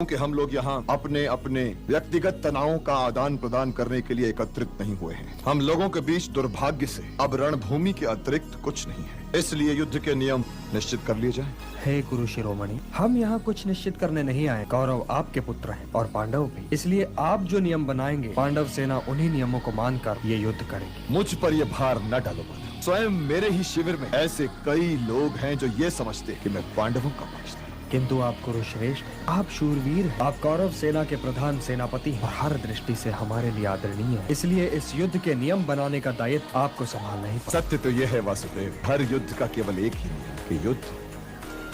कि हम लोग यहाँ अपने अपने व्यक्तिगत तनावों का आदान प्रदान करने के लिए एकत्रित नहीं हुए हैं। हम लोगों के बीच दुर्भाग्य से अब रणभूमि के अतिरिक्त कुछ नहीं है, इसलिए युद्ध के नियम निश्चित कर लिए जाएं। हे गुरु शिरोमणि, हम यहाँ कुछ निश्चित करने नहीं आए। कौरव आपके पुत्र हैं और पांडव भी, इसलिए आप जो नियम बनाएंगे पांडव सेना उन्हीं नियमों को मानकर ये युद्ध करेगी। मुझ पर ये भार न डालो माधव। स्वयं मेरे ही शिविर में ऐसे कई लोग हैं जो ये समझते कि मैं पांडवों का पक्ष था। किंतु आप गुरु श्रेष्ठ, आप शूरवीर हैं। आप कौरव सेना के प्रधान सेनापति हैं और हर दृष्टि से हमारे लिए आदरणीय हैं। इसलिए इस युद्ध के नियम बनाने का दायित्व आपको संभालना ही पड़ेगा। सत्य तो यह है वासुदेव, हर युद्ध का केवल एक ही नियम कि युद्ध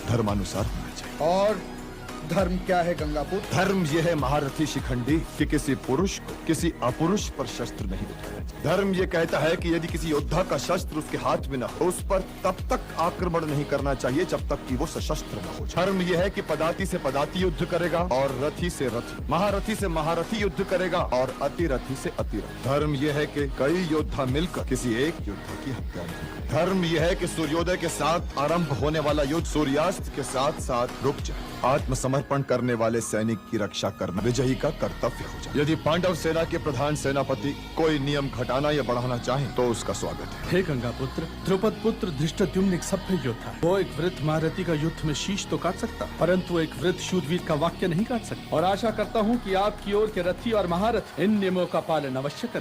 धर्मानुसार होना चाहिए। और धर्म क्या है गंगापुत्र? धर्म यह है महारथी शिखंडी कि किसी पुरुष को किसी अपुरुष पर शस्त्र नहीं उठाना चाहिए। धर्म ये कहता है कि यदि किसी योद्धा का शस्त्र उसके हाथ में न हो, उस पर तब तक आक्रमण नहीं करना चाहिए जब तक कि वो सशस्त्र न हो। धर्म यह है कि पदाती से पदाती युद्ध करेगा और रथी से रथी, महारथी से महारथी युद्ध करेगा और अतिरथी से अतिरथी। धर्म यह है कि कई योद्धा मिलकर किसी एक योद्धा की हत्या नहीं करें। धर्म यह है कि सूर्योदय के साथ आरंभ होने वाला युद्ध सूर्यास्त के साथ साथ रुक जाए। आत्मसमर्पण करने वाले सैनिक की रक्षा करना विजयी का कर्तव्य हो जाए। यदि पांडव सेना के प्रधान सेनापति कोई नियम घटाना या बढ़ाना चाहे तो उसका स्वागत है। हे गंगापुत्र, द्रुपद पुत्र धृष्टद्युम्न एक सभ्य योद्धा। वो एक वृद्ध महारथी का युद्ध में शीश तो काट सकता, परंतु एक वृद्ध शूरवीर का वाक्य नहीं काट सकता। और आशा करता हूँ कि आपकी ओर के रथी और महारथ इन नियमों का पालन अवश्य करें।